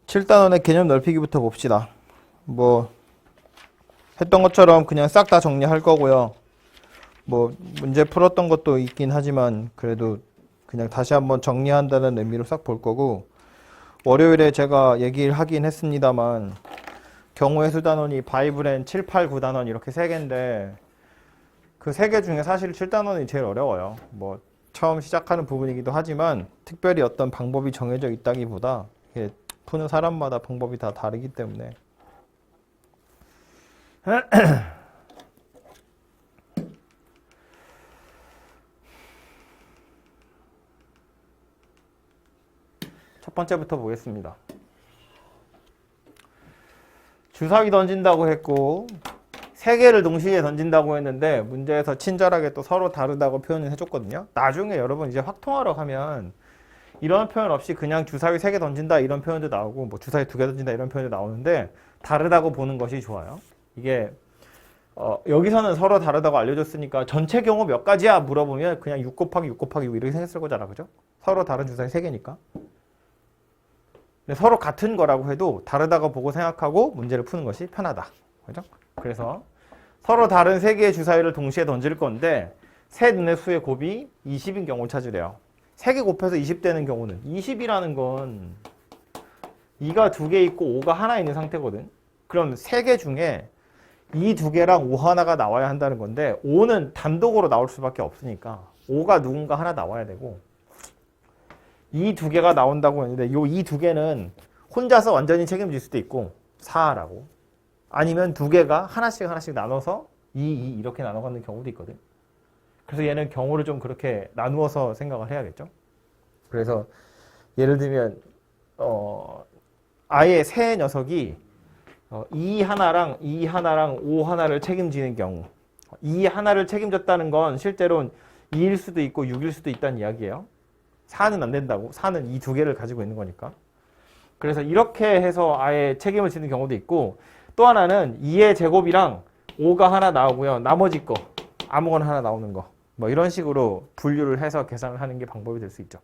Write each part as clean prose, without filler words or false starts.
7단원의 개념 넓히기부터 봅시다. 뭐 했던 것처럼 그냥 싹 다 정리할 거고요. 뭐 문제 풀었던 것도 있긴 하지만 그래도 그냥 다시 한번 정리한다는 의미로 싹 볼 거고, 월요일에 제가 얘기를 하긴 했습니다만 경우의 수 단원이 바이블엔 7, 8, 9단원 이렇게 3개인데 그 3개 중에 사실 7단원이 제일 어려워요. 뭐 처음 시작하는 부분이기도 하지만 특별히 어떤 방법이 정해져 있다기보다 이게 푸는 사람마다 방법이 다 다르기 때문에 첫 번째부터 보겠습니다. 주사위 던진다고 했고 3개를 동시에 던진다고 했는데 문제에서 친절하게 또 서로 다르다고 표현을 해줬거든요. 나중에 여러분 이제 확통하러 가면 이런 표현 없이 그냥 주사위 3개 던진다 이런 표현도 나오고 뭐 주사위 2개 던진다 이런 표현도 나오는데 다르다고 보는 것이 좋아요. 이게 여기서는 서로 다르다고 알려줬으니까 전체 경우 몇 가지야 물어보면 그냥 6 곱하기 6 곱하기 6 이렇게 생겼을 거잖아. 그죠? 서로 다른 주사위 3개니까. 근데 서로 같은 거라고 해도 다르다고 보고 생각하고 문제를 푸는 것이 편하다. 그죠? 그래서 서로 다른 3개의 주사위를 동시에 던질 건데 세 눈의 수의 곱이 20인 경우를 찾으래요. 3개 곱해서 20 되는 경우는 20이라는 건 2가 2개 있고 5가 하나 있는 상태거든. 그럼 3개 중에 이 2개랑 5 하나가 나와야 한다는 건데 5는 단독으로 나올 수밖에 없으니까 5가 누군가 하나 나와야 되고 이 2개가 나온다고 했는데 이 2개는 혼자서 완전히 책임질 수도 있고 4라고 아니면 2개가 하나씩 나눠서 2 이렇게 나눠가는 경우도 있거든. 그래서 얘는 경우를 좀 그렇게 나누어서 생각을 해야겠죠. 그래서 예를 들면 아예 세 녀석이 2 하나랑 5 하나를 책임지는 경우 2 하나를 책임졌다는 건 실제로는 2일 수도 있고 6일 수도 있다는 이야기예요. 4는 안 된다고. 4는 이 2개를 가지고 있는 거니까. 그래서 이렇게 해서 아예 책임을 지는 경우도 있고 또 하나는 2의 제곱이랑 5가 하나 나오고요. 나머지 거 아무거나 하나 나오는 거. 뭐 이런 식으로 분류를 해서 계산을 하는 게 방법이 될 수 있죠.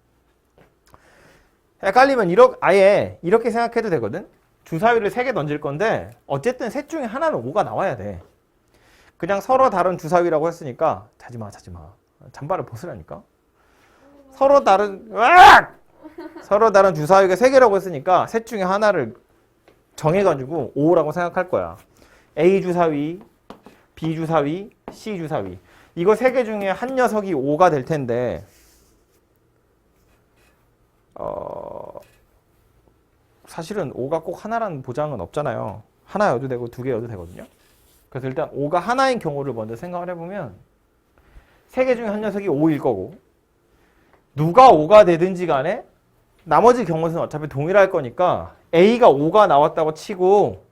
헷갈리면 아예 이렇게 생각해도 되거든. 주사위를 3개 던질 건데 어쨌든 셋 중에 하나는 5가 나와야 돼. 그냥 서로 다른 주사위라고 했으니까 자지마 잠바를 벗으라니까. 서로 다른 주사위가 3개라고 했으니까 셋 중에 하나를 정해가지고 5라고 생각할 거야. A 주사위, B 주사위, C 주사위. 이거 3개 중에 한 녀석이 5가 될 텐데 사실은 5가 꼭 하나라는 보장은 없잖아요. 하나여도 되고 2개여도 되거든요. 그래서 일단 5가 하나인 경우를 먼저 생각을 해보면 3개 중에 한 녀석이 5일 거고 누가 5가 되든지 간에 나머지 경우는 어차피 동일할 거니까 A가 5가 나왔다고 치고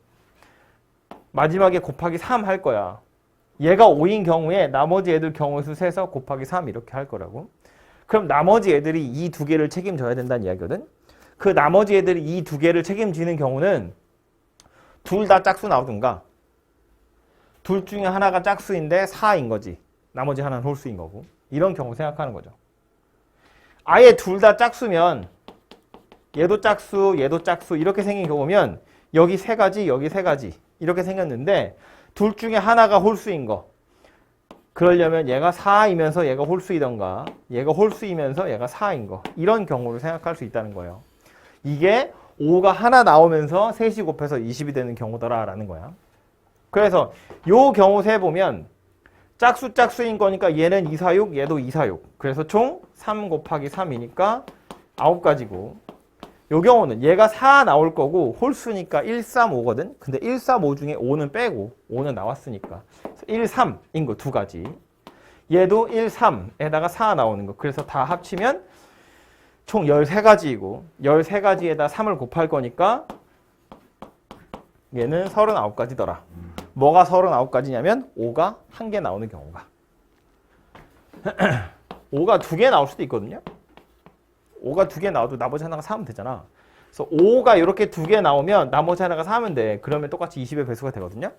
마지막에 곱하기 3 할 거야. 얘가 5인 경우에 나머지 애들 경우수 세서 곱하기 3 이렇게 할 거라고. 그럼 나머지 애들이 이 2개를 책임져야 된다는 이야기거든. 그 나머지 애들이 이 2개를 책임지는 경우는 둘 다 짝수 나오든가 둘 중에 하나가 짝수인데 4인 거지. 나머지 하나는 홀수인 거고. 이런 경우 생각하는 거죠. 아예 둘 다 짝수면 얘도 짝수, 얘도 짝수 이렇게 생긴 경우면 여기 3가지, 여기 3가지 이렇게 생겼는데 둘 중에 하나가 홀수인 거. 그러려면 얘가 4이면서 얘가 홀수이던가 얘가 홀수이면서 얘가 4인 거. 이런 경우를 생각할 수 있다는 거예요. 이게 5가 하나 나오면서 3이 곱해서 20이 되는 경우더라 라는 거야. 그래서 요 경우 세 보면 짝수인 거니까 얘는 2, 4, 6, 얘도 2, 4, 6. 그래서 총 3 곱하기 3이니까 9가지고 요 경우는 얘가 4 나올 거고 홀수니까 1, 3, 5거든. 근데 1, 3, 5 중에 5는 빼고 5는 나왔으니까 1, 3인 거 2가지. 얘도 1, 3에다가 4 나오는 거. 그래서 다 합치면 총 13가지이고 13가지에다 3을 곱할 거니까 얘는 39가지더라. 뭐가 39가지냐면 5가 1개 나오는 경우가 5가 2개 나올 수도 있거든요. 5가 2개 나와도 나머지 하나가 4면 되잖아. 그래서 5가 이렇게 2개 나오면 나머지 하나가 4면 돼. 그러면 똑같이 20의 배수가 되거든요.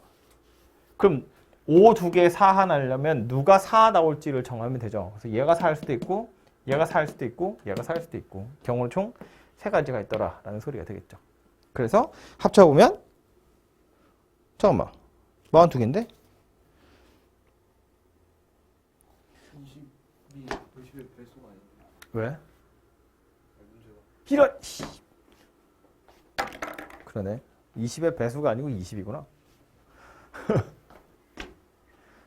그럼 5 2개 4 하나려면 누가 4 나올지를 정하면 되죠. 그래서 얘가 4일 수도 있고 얘가 4일 수도 있고 얘가 4일 수도 있고 경우는 총 3가지가 있더라 라는 소리가 되겠죠. 그래서 합쳐보면 잠깐만 42개인데? 20의 배수가 아닌데. 왜? 문제가. 이런 씨. 그러네. 20의 배수가 아니고 20이구나.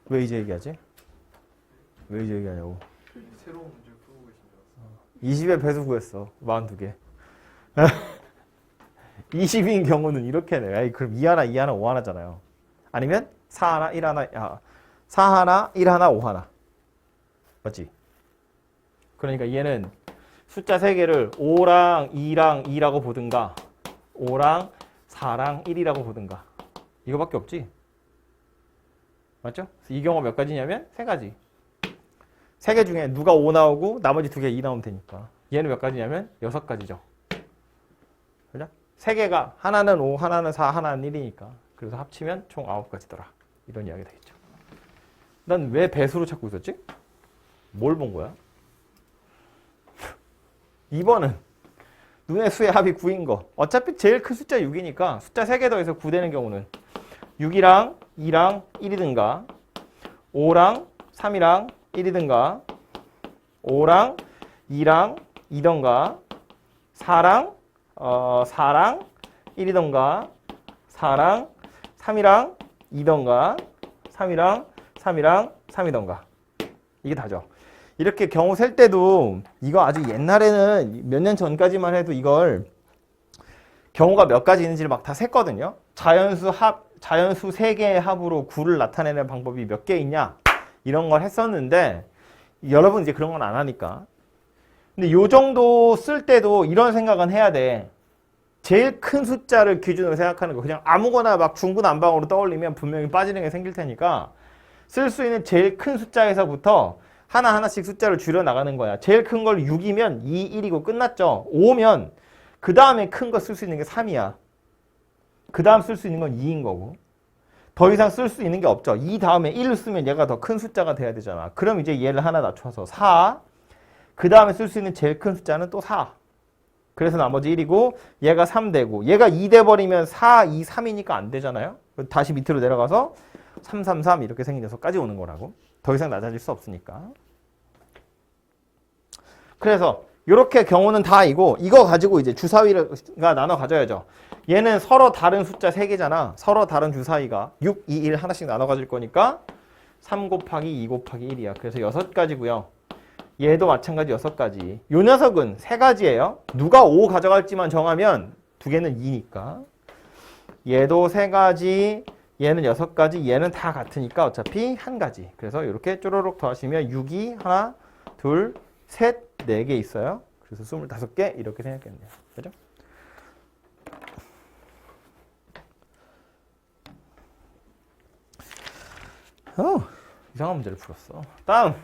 왜 이제 얘기하지? 왜 이제 얘기하냐고. 새로운 문제를 풀고 계신 줄 알았어. 20의 배수 구했어. 42개. 20인 경우는 이렇게 해. 에이, 그럼 2 하나, 2 하나, 5 하나잖아요. 아니면 4 하나, 1 하나, 4 하나, 1 하나, 5 하나. 맞지? 그러니까 얘는 숫자 3개를 5랑 2랑 2라고 보든가 5랑 4랑 1이라고 보든가 이거밖에 없지? 맞죠? 이 경우가 몇 가지냐면 3가지. 3개 중에 누가 5 나오고 나머지 2개 2 나오면 되니까 얘는 몇 가지냐면 6가지죠. 그죠? 3개가 하나는 5, 하나는 4, 하나는 1이니까 그래서 합치면 총 9가지더라. 이런 이야기 되겠죠. 난 왜 배수로 찾고 있었지? 뭘 본 거야? 2번은 눈의 수의 합이 9인 거. 어차피 제일 큰 숫자 6이니까 숫자 3개 더해서 9 되는 경우는 6이랑 2랑 1이든가 5랑 3이랑 1이든가 5랑 2랑 2던가 4랑 1이던가 4랑 3이랑 2던가 3이랑 3이던가 이게 다죠. 이렇게 경우 셀 때도 이거 아주 옛날에는 몇 년 전까지만 해도 이걸 경우가 몇 가지 있는지를 막 다 셌거든요. 자연수 3개의 합으로 9를 나타내는 방법이 몇 개 있냐 이런 걸 했었는데 여러분 이제 그런 건 안 하니까. 근데 요 정도 쓸 때도 이런 생각은 해야 돼. 제일 큰 숫자를 기준으로 생각하는 거. 그냥 아무거나 막 중구난방으로 떠올리면 분명히 빠지는 게 생길 테니까 쓸 수 있는 제일 큰 숫자에서부터 하나하나씩 숫자를 줄여 나가는 거야. 제일 큰 걸 6이면 2, 1이고 끝났죠. 5면 그 다음에 큰 거 쓸 수 있는 게 3이야. 그 다음 쓸 수 있는 건 2인 거고. 더 이상 쓸 수 있는 게 없죠. 2 다음에 1을 쓰면 얘가 더 큰 숫자가 돼야 되잖아. 그럼 이제 얘를 하나 낮춰서 4. 그 다음에 쓸 수 있는 제일 큰 숫자는 또 4. 그래서 나머지 1이고 얘가 3 되고 얘가 2 돼버리면 4, 2, 3이니까 안 되잖아요. 다시 밑으로 내려가서 3, 3, 3 이렇게 생긴 녀석까지 오는 거라고. 더 이상 낮아질 수 없으니까. 그래서 이렇게 경우는 다이고 이거 가지고 이제 주사위가 나눠 가져야죠. 얘는 서로 다른 숫자 3개잖아. 서로 다른 주사위가 6, 2, 1 하나씩 나눠 가질 거니까 3 곱하기 2 곱하기 1이야. 그래서 6가지고요. 얘도 마찬가지 6가지. 요 녀석은 3가지예요. 누가 5 가져갈지만 정하면 2개는 2니까. 얘도 3가지, 얘는 6가지, 얘는 다 같으니까 어차피 1가지. 그래서 이렇게 쪼로록 더하시면 6이 하나, 둘, 셋, 4개 있어요. 그래서 25개 이렇게 생각했네요. 그죠? 이상한 문제를 풀었어. 다음.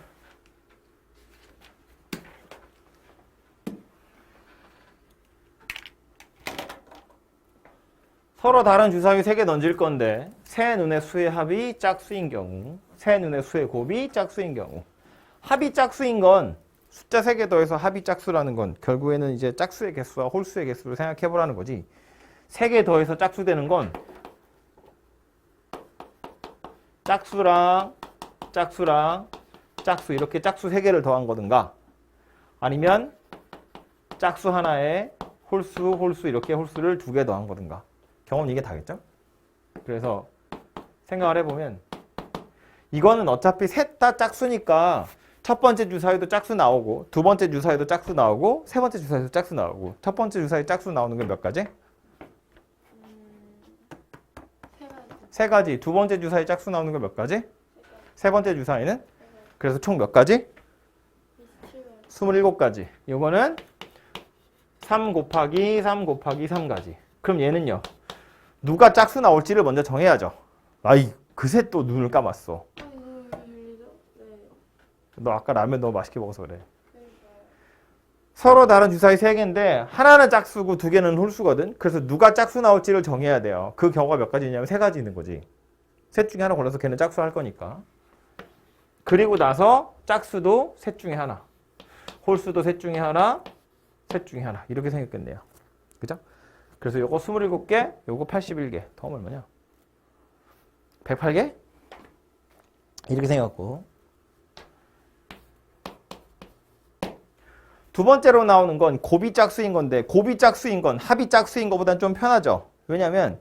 서로 다른 주사위 3개 던질 건데 세 눈의 수의 합이 짝수인 경우, 세 눈의 수의 곱이 짝수인 경우. 합이 짝수인 건 숫자 3개 더해서 합이 짝수라는 건 결국에는 이제 짝수의 개수와 홀수의 개수를 생각해 보라는 거지. 3개 더해서 짝수 되는 건 짝수랑 짝수랑 짝수 이렇게 짝수 3개를 더한 거든가 아니면 짝수 하나에 홀수 이렇게 홀수를 2개 더한 거든가. 경우는 이게 다겠죠? 그래서 생각을 해보면 이거는 어차피 셋 다 짝수니까 첫 번째 주사위도 짝수 나오고 두 번째 주사위도 짝수 나오고 세 번째 주사위도 짝수 나오고 첫 번째 주사위 짝수 나오는 게 몇 가지? 세 가지. 두 번째 주사위 짝수 나오는 거 몇 가지? 세 번째 주사위는? 그래서 총 몇 가지? 27가지. 이거는 3 곱하기 3 곱하기 3가지. 그럼 얘는요. 누가 짝수 나올지를 먼저 정해야죠. 아이, 그새 또 눈을 감았어. 너 아까 라면 너무 맛있게 먹어서 그래. 서로 다른 주사위 3개인데 하나는 짝수고 2개는 홀수거든. 그래서 누가 짝수 나올지를 정해야 돼요. 그 경우가 몇 가지냐면 3가지 있는 거지. 셋 중에 하나 골라서 걔는 짝수 할 거니까. 그리고 나서 짝수도 셋 중에 하나. 홀수도 셋 중에 하나. 셋 중에 하나. 이렇게 생겼겠네요. 그죠? 그래서 요거 27개, 요거 81개. 더하면 얼마냐? 108개? 이렇게 생겼고. 두 번째로 나오는 건 곱이 짝수인 건데, 곱이 짝수인 건 합이 짝수인 것보다는 좀 편하죠. 왜냐면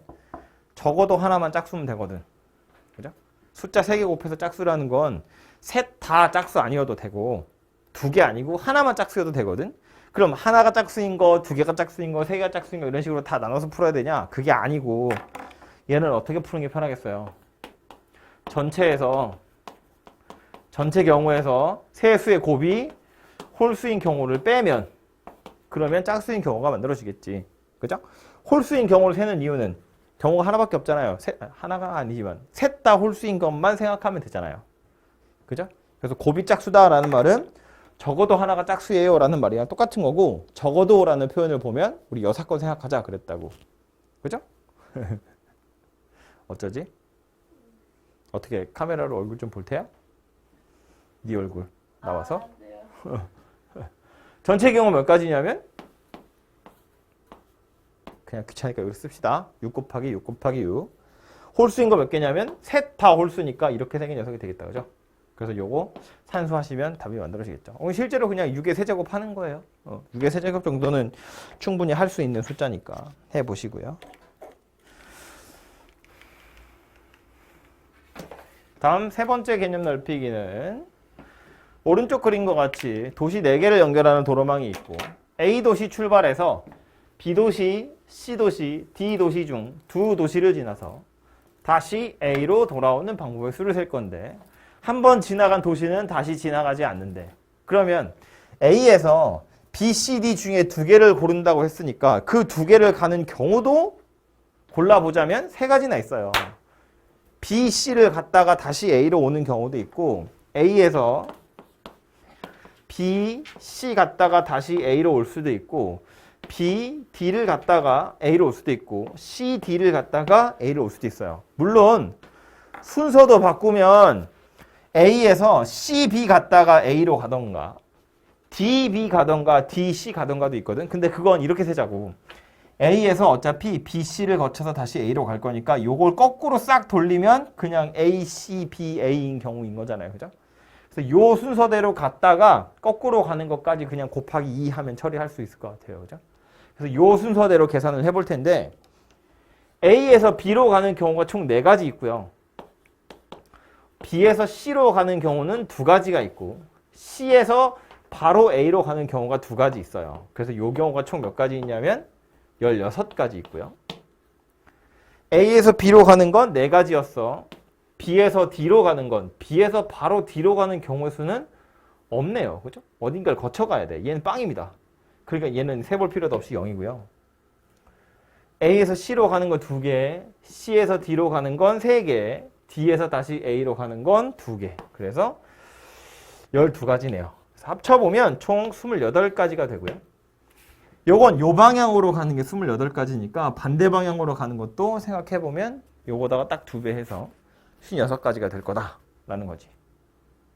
적어도 하나만 짝수면 되거든. 그죠? 숫자 3개 곱해서 짝수라는 건 셋 다 짝수 아니어도 되고, 2개 아니고 하나만 짝수여도 되거든. 그럼 하나가 짝수인 거, 2개가 짝수인 거, 3개가 짝수인 거 이런 식으로 다 나눠서 풀어야 되냐? 그게 아니고 얘는 어떻게 푸는 게 편하겠어요? 전체 경우에서 세 수의 곱이 홀수인 경우를 빼면 그러면 짝수인 경우가 만들어지겠지. 그죠? 홀수인 경우를 세는 이유는 경우가 하나밖에 없잖아요. 하나가 아니지만 셋 다 홀수인 것만 생각하면 되잖아요. 그죠? 그래서 곱이 짝수다라는 말은 적어도 하나가 짝수예요 라는 말이랑 똑같은 거고, 적어도 라는 표현을 보면 우리 여사건 생각하자 그랬다고. 그죠? 어쩌지? 어떻게 카메라로 얼굴 좀 볼 테야? 네 얼굴 나와서? 전체 경우 몇 가지냐면 그냥 귀찮으니까 여기 씁시다. 6 곱하기 6 곱하기 6. 홀수인 거 몇 개냐면 셋 다 홀수니까 이렇게 생긴 녀석이 되겠다. 그죠? 그래서 요거 산수하시면 답이 만들어지겠죠. 실제로 그냥 6의 세제곱 하는 거예요. 6의 세제곱 정도는 충분히 할 수 있는 숫자니까 해보시고요. 다음 세 번째 개념 넓히기는 오른쪽 그림과 같이 도시 4개를 연결하는 도로망이 있고 A도시 출발해서 B도시, C도시, D도시 중 두 도시를 지나서 다시 A로 돌아오는 방법의 수를 셀 건데, 한 번 지나간 도시는 다시 지나가지 않는데, 그러면 A에서 B, C, D 중에 2개를 고른다고 했으니까 그 2개를 가는 경우도 골라보자면 3가지나 있어요. B, C를 갔다가 다시 A로 오는 경우도 있고, A에서 B, C 갔다가 다시 A로 올 수도 있고, B, D를 갔다가 A로 올 수도 있고, C, D를 갔다가 A로 올 수도 있어요. 물론 순서도 바꾸면 A에서 C, B 갔다가 A로 가던가 D, B 가던가 D, C 가던가도 있거든. 근데 그건 이렇게 세자고. A에서 어차피 B, C를 거쳐서 다시 A로 갈 거니까 요걸 거꾸로 싹 돌리면 그냥 A, C, B, A인 경우인 거잖아요. 그죠? 그래서 요 순서대로 갔다가 거꾸로 가는 것까지 그냥 곱하기 2 하면 처리할 수 있을 것 같아요. 그죠? 그래서 요 순서대로 계산을 해볼 텐데, A에서 B로 가는 경우가 총 4가지 있고요. B에서 C로 가는 경우는 2가지가 있고, C에서 바로 A로 가는 경우가 2가지 있어요. 그래서 요 경우가 총 몇 가지 있냐면 16가지 있고요. A에서 B로 가는 건 4가지였어. B에서 D로 가는 건, B에서 바로 D로 가는 경우의 수는 없네요. 그죠? 어딘가를 거쳐가야 돼. 얘는 빵입니다. 그러니까 얘는 세볼 필요도 없이 0이고요. A에서 C로 가는 건 2개, C에서 D로 가는 건 3개, D에서 다시 A로 가는 건 2개. 그래서 12가지네요. 합쳐보면 총 28가지가 되고요. 요건 요 방향으로 가는 게 28가지니까 반대 방향으로 가는 것도 생각해보면 요거다가 딱 2배 해서 56가지가 될 거다라는 거지.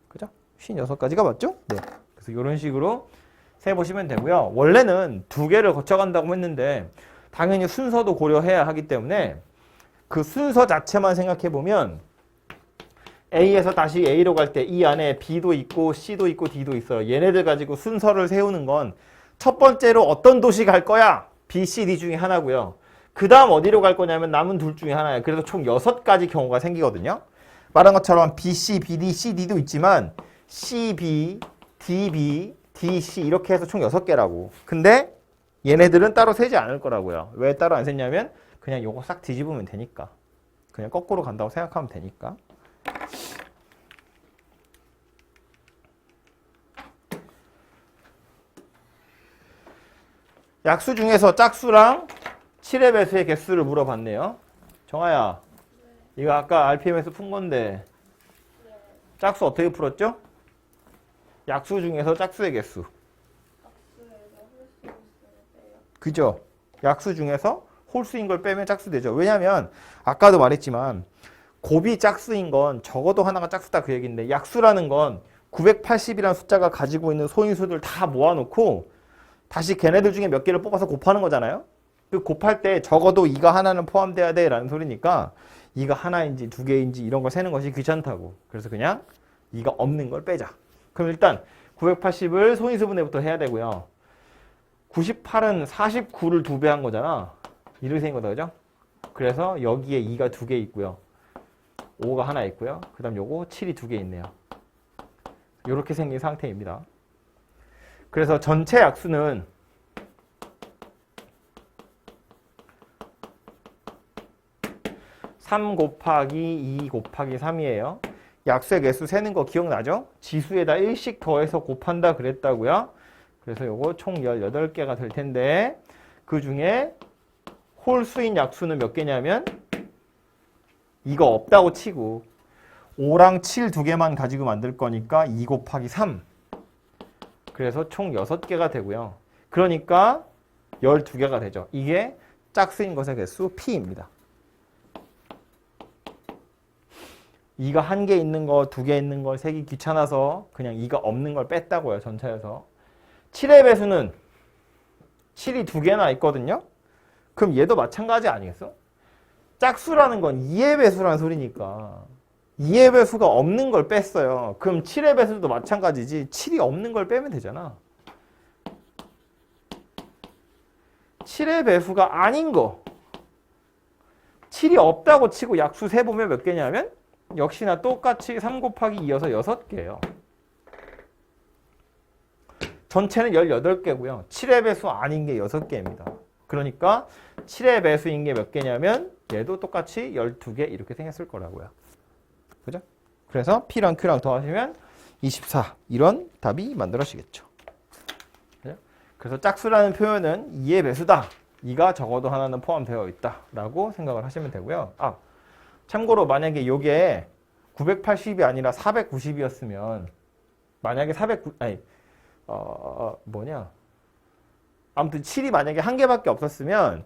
그죠? 56가지가 맞죠? 네. 그래서 이런 식으로 세보시면 되고요. 원래는 2개를 거쳐간다고 했는데 당연히 순서도 고려해야 하기 때문에 그 순서 자체만 생각해보면 A에서 다시 A로 갈 때 이 안에 B도 있고 C도 있고 D도 있어요. 얘네들 가지고 순서를 세우는 건 첫 번째로 어떤 도시 갈 거야? B, C, D 중에 하나고요. 그 다음 어디로 갈 거냐면 남은 둘 중에 하나예요. 그래서 총 6가지 경우가 생기거든요. 말한 것처럼 B, C, B, D, C, D도 있지만 C, B, D, B, D, C 이렇게 해서 총 6개라고. 근데 얘네들은 따로 세지 않을 거라고요. 왜 따로 안 셌냐면 그냥 요거 싹 뒤집으면 되니까. 그냥 거꾸로 간다고 생각하면 되니까. 약수 중에서 짝수랑 7의 배수의 개수를 물어봤네요. 정아야, 이거 아까 RPM에서 푼 건데 짝수 어떻게 풀었죠? 약수 중에서 짝수의 개수. 그죠? 약수 중에서 홀수인 걸 빼면 짝수 되죠. 왜냐면 아까도 말했지만 곱이 짝수인 건 적어도 하나가 짝수다 그 얘기인데, 약수라는 건 980이라는 숫자가 가지고 있는 소인수들 다 모아놓고 다시 걔네들 중에 몇 개를 뽑아서 곱하는 거잖아요. 그 곱할 때 적어도 이가 하나는 포함돼야 돼 라는 소리니까 이가 하나인지 두 개인지 이런 걸 세는 것이 귀찮다고. 그래서 그냥 이가 없는 걸 빼자. 그럼 일단 980을 소인수분해부터 해야 되고요. 98은 49를 2배 한 거잖아. 이렇게 생긴 거다, 그죠? 그래서 여기에 2가 2개 있고요. 5가 하나 있고요. 그 다음 요거 7이 2개 있네요. 이렇게 생긴 상태입니다. 그래서 전체 약수는 3 곱하기 2 곱하기 3이에요. 약수의 개수 세는 거 기억나죠? 지수에다 1씩 더해서 곱한다 그랬다고요. 그래서 요거 총 18개가 될 텐데 그 중에 홀수인 약수는 몇 개냐면 이거 없다고 치고 5랑 7 두 개만 가지고 만들 거니까 2 곱하기 3. 그래서 총 6개가 되고요. 그러니까 12개가 되죠. 이게 짝수인 것의 개수 P입니다. 2가 1개 있는 거, 2개 있는 걸 세기 귀찮아서 그냥 2가 없는 걸 뺐다고요. 전체에서. 7의 배수는 7이 2개나 있거든요. 그럼 얘도 마찬가지 아니겠어? 짝수라는 건 2의 배수라는 소리니까 2의 배수가 없는 걸 뺐어요. 그럼 7의 배수도 마찬가지지. 7이 없는 걸 빼면 되잖아. 7의 배수가 아닌 거 7이 없다고 치고 약수 세보면 몇 개냐면 역시나 똑같이 3 곱하기 2여서 6개예요. 전체는 18개고요. 7의 배수 아닌 게 6개입니다. 그러니까 7의 배수인 게 몇 개냐면 얘도 똑같이 12개 이렇게 생겼을 거라고요. 그죠? 그래서 P랑 Q랑 더하시면 24 이런 답이 만들어지겠죠. 그죠? 그래서 짝수라는 표현은 2의 배수다. 2가 적어도 하나는 포함되어 있다 라고 생각을 하시면 되고요. 참고로 만약에 이게 980이 아니라 490이었으면 만약에 아무튼 7이 만약에 한 개밖에 없었으면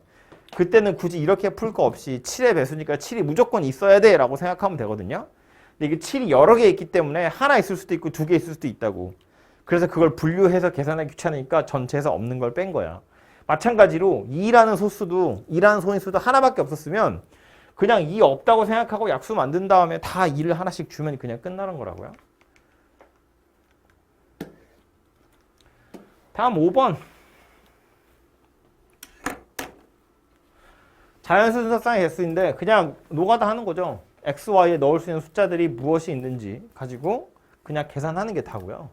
그때는 굳이 이렇게 풀 거 없이 7의 배수니까 7이 무조건 있어야 돼 라고 생각하면 되거든요. 근데 이게 7이 여러 개 있기 때문에 하나 있을 수도 있고 2개 있을 수도 있다고. 그래서 그걸 분류해서 계산하기 귀찮으니까 전체에서 없는 걸 뺀 거야. 마찬가지로 2라는 소수도 2라는 소인수도 하나밖에 없었으면 그냥 2 없다고 생각하고 약수 만든 다음에 다 2를 하나씩 주면 그냥 끝나는 거라고요. 다음 5번. 자연수 순서쌍의 개수인데 그냥 노가다 하는 거죠. x, y에 넣을 수 있는 숫자들이 무엇이 있는지 가지고 그냥 계산하는 게 다고요.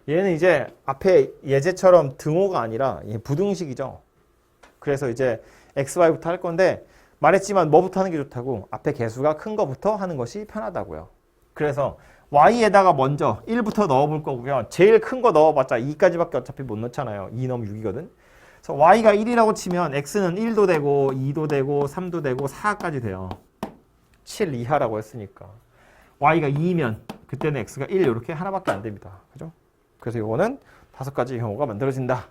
얘는 이제 앞에 예제처럼 등호가 아니라 부등식이죠. 그래서 이제 x, y부터 할 건데 말했지만 뭐부터 하는 게 좋다고? 앞에 개수가 큰 거부터 하는 것이 편하다고요. 그래서 y에다가 먼저 1부터 넣어볼 거고요. 제일 큰 거 넣어봤자 2까지밖에 어차피 못 넣잖아요. 2 넣으면 6이거든. 그래서 y가 1이라고 치면 x는 1도 되고 2도 되고 3도 되고 4까지 돼요. 7 이하라고 했으니까. y가 2면 그때는 x가 1 이렇게 하나밖에 안 됩니다. 그죠? 그래서 이거는 5가지 경우가 만들어진다.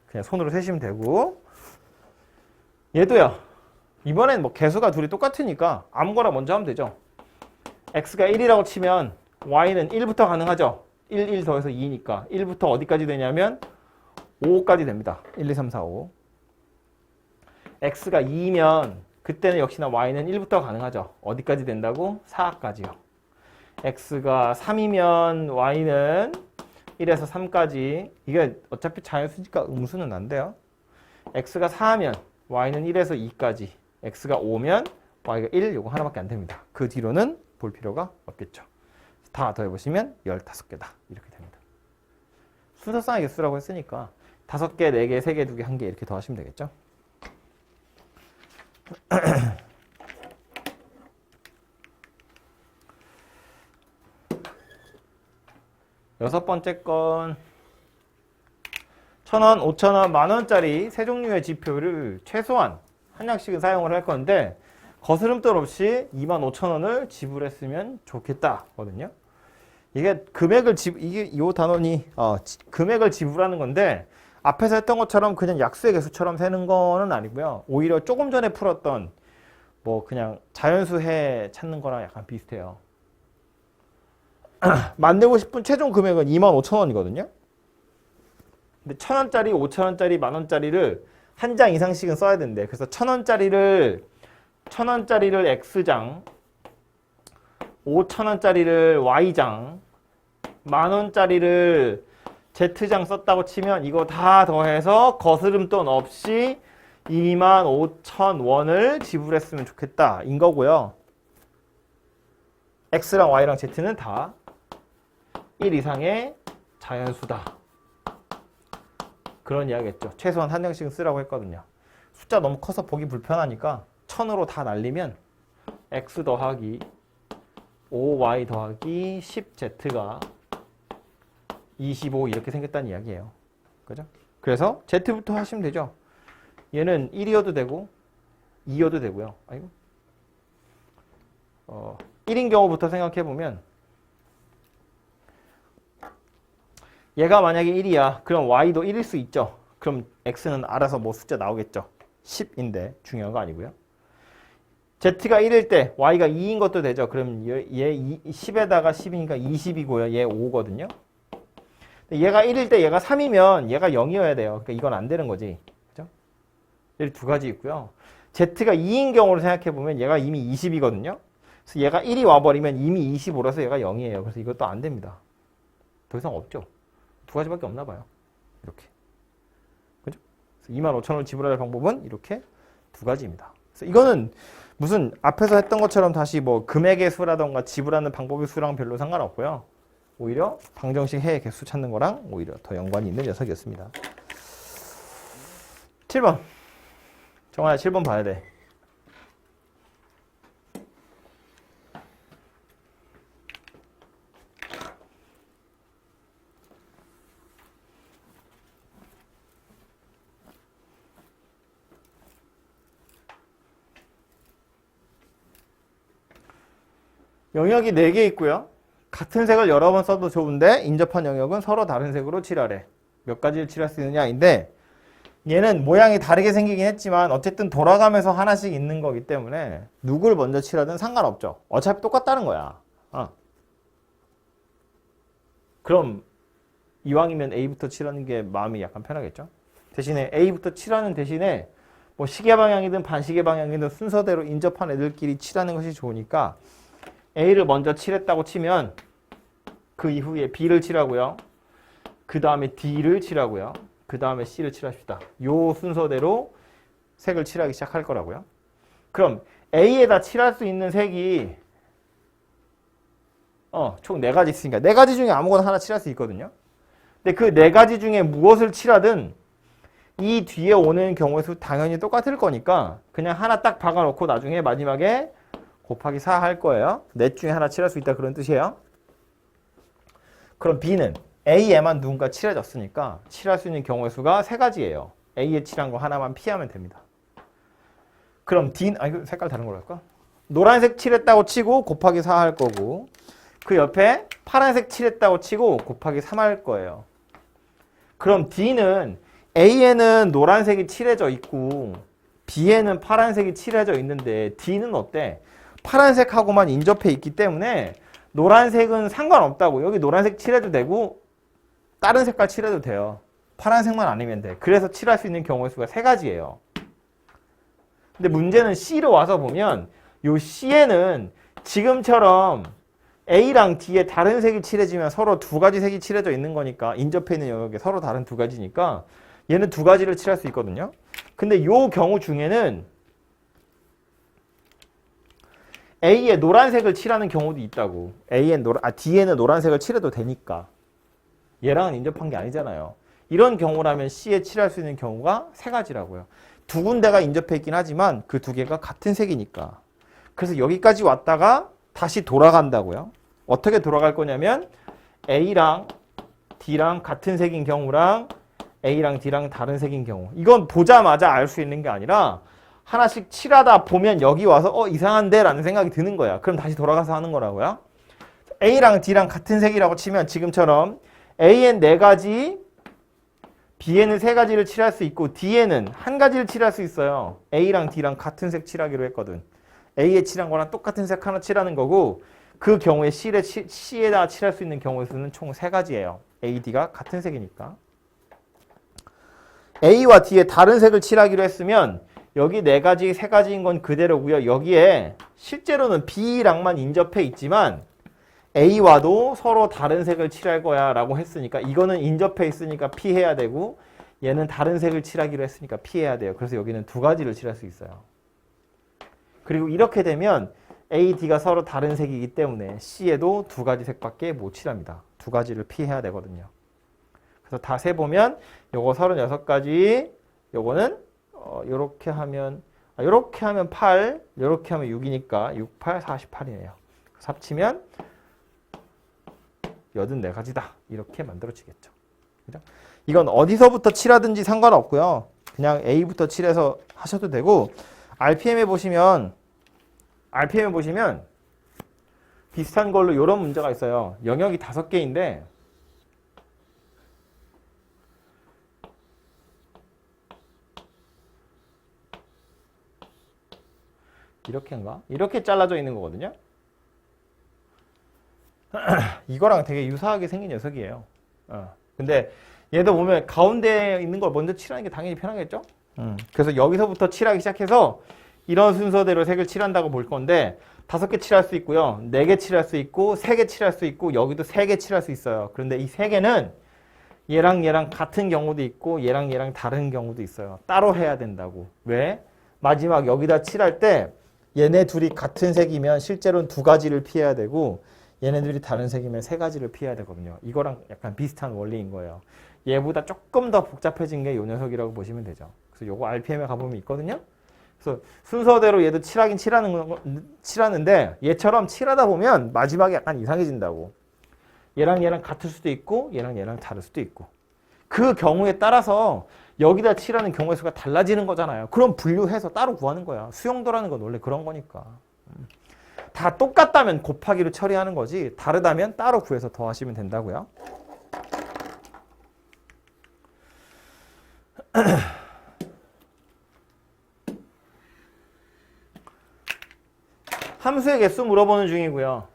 그냥 손으로 세시면 되고. 얘도요. 이번엔 뭐 개수가 둘이 똑같으니까 아무거나 먼저 하면 되죠. x가 1이라고 치면 y는 1부터 가능하죠. 1 더해서 2니까 1부터 어디까지 되냐면 5까지 됩니다. 1, 2, 3, 4, 5. x가 2면 그때는 역시나 y는 1부터 가능하죠. 어디까지 된다고? 4까지요. x가 3이면 y는 1에서 3까지. 이게 어차피 자연수니까 음수는 안 돼요. x가 4면 y는 1에서 2까지. x가 5면 y가 1, 요거 하나밖에 안 됩니다. 그 뒤로는 볼 필요가 없겠죠. 다 더해보시면 15개다. 이렇게 됩니다. 순서쌍의 개수라고 했으니까 5개, 4개, 3개, 2개, 1개 이렇게 더하시면 되겠죠. 여섯 번째 건 1,000원, 5,000원, 만원짜리 세 종류의 지표를 최소한 한 장씩은 사용을 할 건데 거스름돈 없이 25,000원을 지불했으면 좋겠다거든요. 이게 금액을 이게 요 단원이 금액을 지불하는 건데 앞에서 했던 것처럼 그냥 약수의 개수처럼 세는 거는 아니고요. 오히려 조금 전에 풀었던 뭐 그냥 자연수해 찾는 거랑 약간 비슷해요. 만들고 싶은 최종 금액은 25,000원이거든요. 근데 1,000원짜리, 5,000원짜리, 만원짜리를 한 장 이상씩은 써야 된대. 그래서 1,000원짜리를 X장, 5,000원짜리를 Y장, 10,000원짜리를 Z장 썼다고 치면 이거 다 더해서 거스름돈 없이 25,000원을 지불했으면 좋겠다 인 거고요. X랑 Y랑 Z는 다 1 이상의 자연수다. 그런 이야기겠죠. 최소한 한 장씩은 쓰라고 했거든요. 숫자 너무 커서 보기 불편하니까 1000으로 다 날리면 X 더하기 5Y 더하기 10Z가 25 이렇게 생겼다는 이야기예요. 그죠? 그래서 Z부터 하시면 되죠. 얘는 1이어도 되고 2여도 되고요. 아이고. 1인 경우부터 생각해 보면 얘가 만약에 1이야. 그럼 Y도 1일 수 있죠. 그럼 X는 알아서 뭐 숫자 나오겠죠. 10인데 중요한 거 아니고요. Z가 1일 때 Y가 2인 것도 되죠. 그럼 얘 10에다가 10이니까 20이고요. 얘 5거든요. 얘가 1일 때 얘가 3이면 얘가 0이어야 돼요. 그러니까 이건 안 되는 거지. 그죠? 여기 두 가지 있고요. Z가 2인 경우를 생각해 보면 얘가 이미 20이거든요. 그래서 얘가 1이 와버리면 이미 25라서 얘가 0이에요. 그래서 이것도 안 됩니다. 더 이상 없죠. 두 가지밖에 없나 봐요. 이렇게. 그죠? 25,000원을 지불할 방법은 이렇게 두 가지입니다. 그래서 이거는 무슨 앞에서 했던 것처럼 다시 뭐 금액의 수라던가 지불하는 방법의 수랑 별로 상관없고요. 오히려 방정식 해의 개수 찾는 거랑 오히려 더 연관이 있는 녀석이었습니다. 7번. 정아야 7번 봐야 돼. 영역이 4개 있고요. 같은 색을 여러 번 써도 좋은데 인접한 영역은 서로 다른 색으로 칠하래. 몇 가지를 칠할 수 있느냐인데 얘는 모양이 다르게 생기긴 했지만 어쨌든 돌아가면서 하나씩 있는 거기 때문에 누굴 먼저 칠하든 상관없죠. 어차피 똑같다는 거야. 그럼 이왕이면 A부터 칠하는 게 마음이 약간 편하겠죠. 대신에 A부터 칠하는 대신에 뭐 시계 방향이든 반시계 방향이든 순서대로 인접한 애들끼리 칠하는 것이 좋으니까 A를 먼저 칠했다고 치면 그 이후에 B를 칠하고요. 그 다음에 D를 칠하고요. 그 다음에 C를 칠합시다. 요 순서대로 색을 칠하기 시작할 거라고요. 그럼 A에다 칠할 수 있는 색이 총 4가지 있으니까 4가지 중에 아무거나 하나 칠할 수 있거든요. 근데 그 4가지 중에 무엇을 칠하든 이 뒤에 오는 경우의 수 당연히 똑같을 거니까 그냥 하나 딱 박아놓고 나중에 마지막에 곱하기 4 할 거예요. 넷 중에 하나 칠할 수 있다 그런 뜻이에요. 그럼 B는 A에만 누군가 칠해졌으니까 칠할 수 있는 경우의 수가 3가지예요. A에 칠한 거 하나만 피하면 됩니다. 그럼 D는 이거 색깔 다른 걸로 할까? 노란색 칠했다고 치고 곱하기 4 할 거고 그 옆에 파란색 칠했다고 치고 곱하기 3 할 거예요. 그럼 D는 A에는 노란색이 칠해져 있고 B에는 파란색이 칠해져 있는데 D는 어때? 파란색하고만 인접해 있기 때문에 노란색은 상관없다고. 여기 노란색 칠해도 되고 다른 색깔 칠해도 돼요. 파란색만 아니면 돼. 그래서 칠할 수 있는 경우의 수가 3가지예요. 근데 문제는 C로 와서 보면 요 C에는 지금처럼 A랑 D에 다른 색이 칠해지면 서로 2가지 색이 칠해져 있는 거니까 인접해 있는 영역에 서로 다른 2가지니까 얘는 2가지를 칠할 수 있거든요. 근데 요 경우 중에는 A에 노란색을 칠하는 경우도 있다고. D에는 노란색을 칠해도 되니까. 얘랑은 인접한 게 아니잖아요. 이런 경우라면 C에 칠할 수 있는 경우가 3가지라고요. 2군데가 인접해 있긴 하지만 그 2개가 같은 색이니까. 그래서 여기까지 왔다가 다시 돌아간다고요. 어떻게 돌아갈 거냐면 A랑 D랑 같은 색인 경우랑 A랑 D랑 다른 색인 경우. 이건 보자마자 알 수 있는 게 아니라 하나씩 칠하다 보면 여기 와서 이상한데 라는 생각이 드는 거야. 그럼 다시 돌아가서 하는 거라고요. A랑 D랑 같은 색이라고 치면 지금처럼 A엔 4가지, B에는 3가지를 칠할 수 있고 D에는 1가지를 칠할 수 있어요. A랑 D랑 같은 색 칠하기로 했거든. A에 칠한 거랑 똑같은 색 하나 칠하는 거고 그 경우에 C에다 칠할 수 있는 경우의 수는 총 3가지예요. A, D가 같은 색이니까. A와 D에 다른 색을 칠하기로 했으면 여기 4가지, 3가지인 건 그대로고요. 여기에 실제로는 B랑만 인접해 있지만 A와도 서로 다른 색을 칠할 거야 라고 했으니까 이거는 인접해 있으니까 피해야 되고 얘는 다른 색을 칠하기로 했으니까 피해야 돼요. 그래서 여기는 2가지를 칠할 수 있어요. 그리고 이렇게 되면 A, D가 서로 다른 색이기 때문에 C에도 2가지 색밖에 못 칠합니다. 2가지를 피해야 되거든요. 그래서 다 세보면 요거 36가지, 요거는 요렇게 하면 8, 요렇게 하면 6이니까 6, 8, 48이네요. 합치면 84가지다. 이렇게 만들어지겠죠. 그죠? 이건 어디서부터 칠하든지 상관없고요. 그냥 A부터 칠해서 하셔도 되고 RPM에 보시면 비슷한 걸로 이런 문제가 있어요. 영역이 5개인데 이렇게인가? 이렇게 잘라져 있는 거거든요. 이거랑 되게 유사하게 생긴 녀석이에요. 근데 얘도 보면 가운데에 있는 걸 먼저 칠하는 게 당연히 편하겠죠? 그래서 여기서부터 칠하기 시작해서 이런 순서대로 색을 칠한다고 볼 건데 5개 칠할 수 있고요. 4개 칠할 수 있고 3개 칠할 수 있고 여기도 3개 칠할 수 있어요. 그런데 이 3개는 얘랑 같은 경우도 있고 얘랑 다른 경우도 있어요. 따로 해야 된다고. 왜? 마지막 여기다 칠할 때 얘네 둘이 같은 색이면 실제로는 2가지를 피해야 되고 얘네들이 다른 색이면 3가지를 피해야 되거든요. 이거랑 약간 비슷한 원리인 거예요. 얘보다 조금 더 복잡해진 게 이 녀석이라고 보시면 되죠. 그래서 요거 RPM에 가보면 있거든요. 그래서 순서대로 얘도 칠하긴 칠하는데 얘처럼 칠하다 보면 마지막에 약간 이상해진다고. 얘랑 같을 수도 있고 얘랑 다를 수도 있고. 그 경우에 따라서 여기다 칠하는 경우의 수가 달라지는 거잖아요. 그럼 분류해서 따로 구하는 거야. 수용도라는 건 원래 그런 거니까. 다 똑같다면 곱하기로 처리하는 거지 다르다면 따로 구해서 더하시면 된다고요. 함수의 개수 물어보는 중이고요.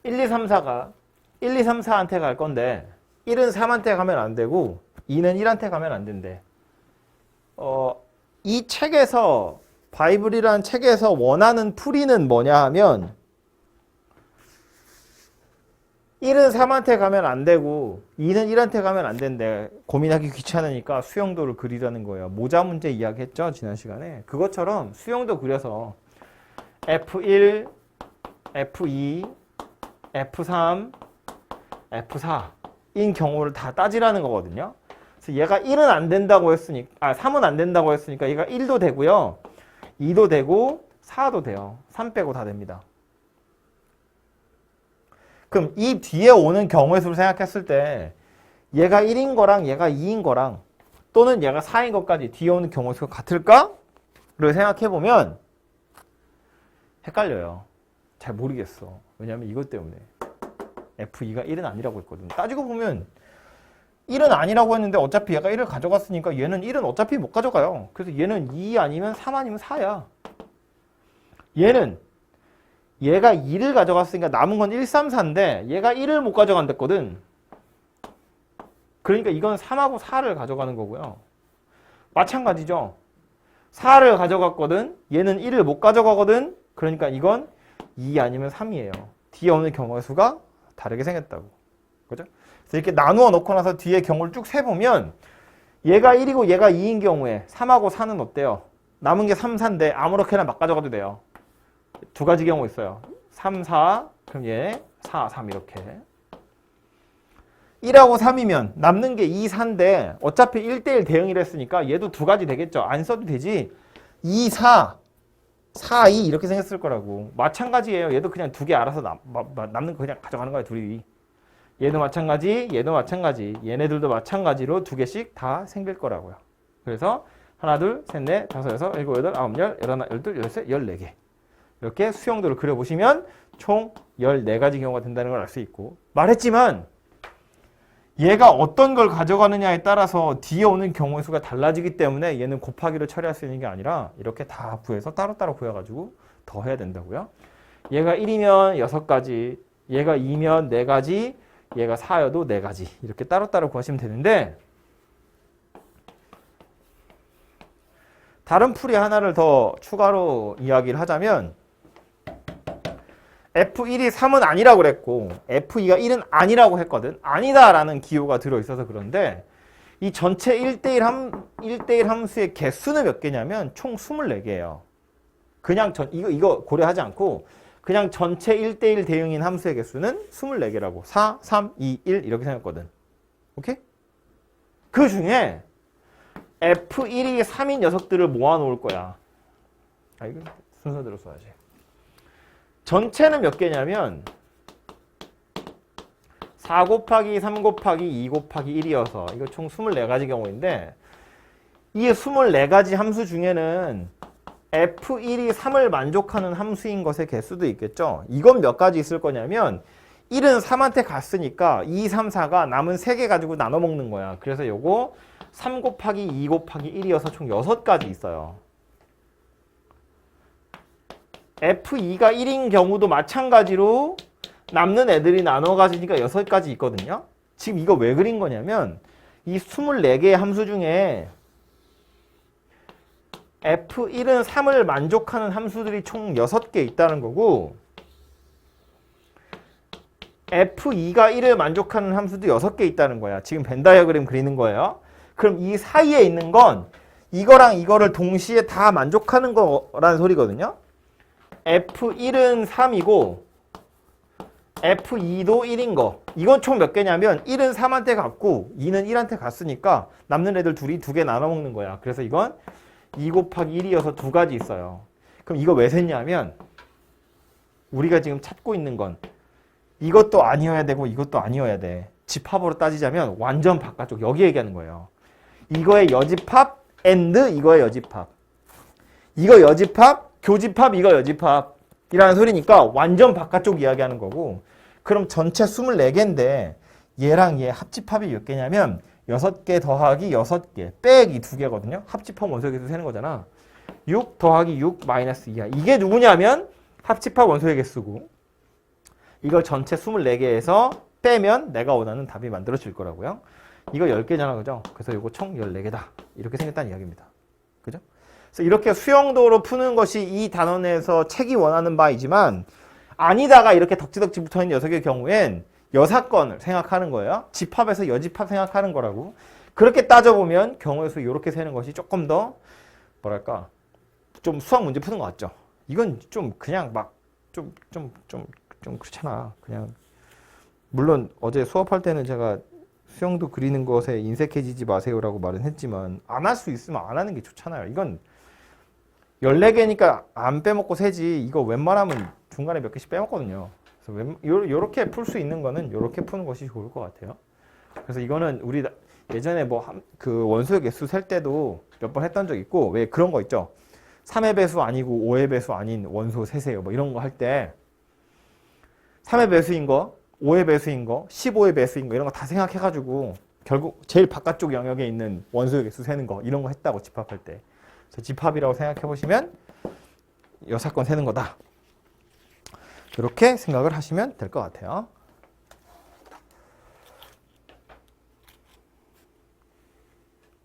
1, 2, 3, 4가 1, 2, 3, 4한테 갈 건데 1은 3한테 가면 안 되고 2는 1한테 가면 안 된대. 이 책에서 바이블이라는 책에서 원하는 풀이는 뭐냐 하면 1은 3한테 가면 안 되고 2는 1한테 가면 안 된대. 고민하기 귀찮으니까 수용도를 그리라는 거예요. 모자 문제 이야기했죠? 지난 시간에. 그것처럼 수용도 그려서 F1, F2, F3, F4인 경우를 다 따지라는 거거든요. 그래서 얘가 1은 안 된다고 했으니까 3은 안 된다고 했으니까 얘가 1도 되고요. 2도 되고 4도 돼요. 3 빼고 다 됩니다. 그럼 이 뒤에 오는 경우의 수를 생각했을 때 얘가 1인 거랑 얘가 2인 거랑 또는 얘가 4인 것까지 뒤에 오는 경우의 수가 같을까? 를 생각해 보면 헷갈려요. 잘 모르겠어. 왜냐면 이것 때문에 F2가 1은 아니라고 했거든. 따지고 보면 1은 아니라고 했는데 어차피 얘가 1을 가져갔으니까 얘는 1은 어차피 못 가져가요. 그래서 얘는 2 아니면 3 아니면 4야. 얘가 2를 가져갔으니까 남은 건 1, 3, 4인데 얘가 1을 못 가져간댔거든. 그러니까 이건 3하고 4를 가져가는 거고요. 마찬가지죠. 4를 가져갔거든. 얘는 1을 못 가져가거든. 그러니까 이건 2 아니면 3이에요. 뒤에 오는 경우의 수가 다르게 생겼다고. 그죠? 그래서 이렇게 나누어 놓고 나서 뒤에 경우를 쭉 세보면 얘가 1이고 얘가 2인 경우에 3하고 4는 어때요? 남은 게 3, 4인데 아무렇게나 막 가져가도 돼요. 2가지 경우 있어요. 3, 4, 그럼 얘 4, 3 이렇게. 1하고 3이면 남는 게 2, 4인데 어차피 1대1 대응이라 했으니까 얘도 2가지 되겠죠. 안 써도 되지. 2, 4, 4, 2 이렇게 생겼을 거라고. 마찬가지예요. 얘도 그냥 2개 알아서 남는 거 그냥 가져가는 거야, 둘이. 얘도 마찬가지, 얘도 마찬가지. 얘네들도 마찬가지로 2개씩 다 생길 거라고요. 그래서 하나, 둘, 셋, 넷, 다섯, 여섯, 일곱, 여덟, 아홉, 열, 열하나, 열둘, 열셋, 14개. 이렇게 수용도를 그려보시면 총 14가지 경우가 된다는 걸 알 수 있고 말했지만 얘가 어떤 걸 가져가느냐에 따라서 뒤에 오는 경우의 수가 달라지기 때문에 얘는 곱하기로 처리할 수 있는 게 아니라 이렇게 다 구해서 따로따로 구해가지고 더 해야 된다고요. 얘가 1이면 6가지, 얘가 2면 4가지, 얘가 4여도 4가지. 이렇게 따로따로 구하시면 되는데 다른 풀이 하나를 더 추가로 이야기를 하자면 F1이 3은 아니라고 그랬고 F2가 1은 아니라고 했거든. 아니다라는 기호가 들어있어서 그런데 이 전체 1대1 함수의 개수는 몇 개냐면 총 24개예요. 그냥 이거 고려하지 않고 그냥 전체 1대1 대응인 함수의 개수는 24개라고. 4, 3, 2, 1 이렇게 생겼거든. 오케이? 그 중에 F1이 3인 녀석들을 모아놓을 거야. 이거 순서대로 써야지. 전체는 몇 개냐면 4 곱하기 3 곱하기 2 곱하기 1이어서 이거 총 24가지 경우인데 이 24가지 함수 중에는 F1이 3을 만족하는 함수인 것의 개수도 있겠죠. 이건 몇 가지 있을 거냐면 1은 3한테 갔으니까 2, 3, 4가 남은 3개 가지고 나눠 먹는 거야. 그래서 요거 3 곱하기 2 곱하기 1이어서 총 6가지 있어요. F2가 1인 경우도 마찬가지로 남는 애들이 나눠 가지니까 6가지 있거든요. 지금 이거 왜 그린 거냐면 이 24개의 함수 중에 F1은 3을 만족하는 함수들이 총 6개 있다는 거고 F2가 1을 만족하는 함수도 6개 있다는 거야. 지금 벤 다이어그램 그리는 거예요. 그럼 이 사이에 있는 건 이거랑 이거를 동시에 다 만족하는 거라는 소리거든요. F1은 3이고 F2도 1인 거. 이건 총 몇 개냐면 1은 3한테 갔고 2는 1한테 갔으니까 남는 애들 둘이 2개 나눠 먹는 거야. 그래서 이건 2 곱하기 1이어서 2가지 있어요. 그럼 이거 왜 셌냐면 우리가 지금 찾고 있는 건 이것도 아니어야 되고 이것도 아니어야 돼. 집합으로 따지자면 완전 바깥쪽. 여기 얘기하는 거예요. 이거의 여집합 and 이거의 여집합. 이거 여집합, 교집합, 이거 여집합 이라는 소리니까 완전 바깥쪽 이야기하는 거고 그럼 전체 24개인데 얘랑 얘 합집합이 몇 개냐면 6개 더하기 6개 빼기 2개거든요. 합집합 원소의 개수 세는 거잖아. 6 더하기 6 마이너스 2야. 이게 누구냐면 합집합 원소의 개수고 이걸 전체 24개에서 빼면 내가 원하는 답이 만들어질 거라고요. 이거 10개잖아. 그죠? 그래서 이거 총 14개다. 이렇게 생겼다는 이야기입니다. 그죠? 그래서 이렇게 수영도로 푸는 것이 이 단원에서 책이 원하는 바이지만 아니다가 이렇게 덕지덕지 붙어있는 녀석의 경우엔 여사건을 생각하는 거예요. 집합에서 여집합 생각하는 거라고. 그렇게 따져보면 경우의 수 이렇게 세는 것이 조금 더 뭐랄까 좀 수학 문제 푸는 것 같죠. 이건 좀 그냥 막 좀 그렇잖아. 그냥 물론 어제 수업할 때는 제가 수영도 그리는 것에 인색해지지 마세요라고 말은 했지만 안 할 수 있으면 안 하는 게 좋잖아요. 이건 14개니까 안 빼먹고 세지. 이거 웬만하면 중간에 몇 개씩 빼먹거든요. 그래서 요렇게 풀 수 있는 거는 요렇게 푸는 것이 좋을 것 같아요. 그래서 이거는 우리 예전에 뭐 그 원소의 개수 셀 때도 몇 번 했던 적 있고 왜 그런 거 있죠. 3의 배수 아니고 5의 배수 아닌 원소 세세요. 뭐 이런 거 할 때 3의 배수인 거, 5의 배수인 거, 15의 배수인 거 이런 거 다 생각해가지고 결국 제일 바깥쪽 영역에 있는 원소의 개수 세는 거 이런 거 했다고 집합할 때. 그래서 집합이라고 생각해 보시면 여사건 세는 거다. 이렇게 생각을 하시면 될 것 같아요.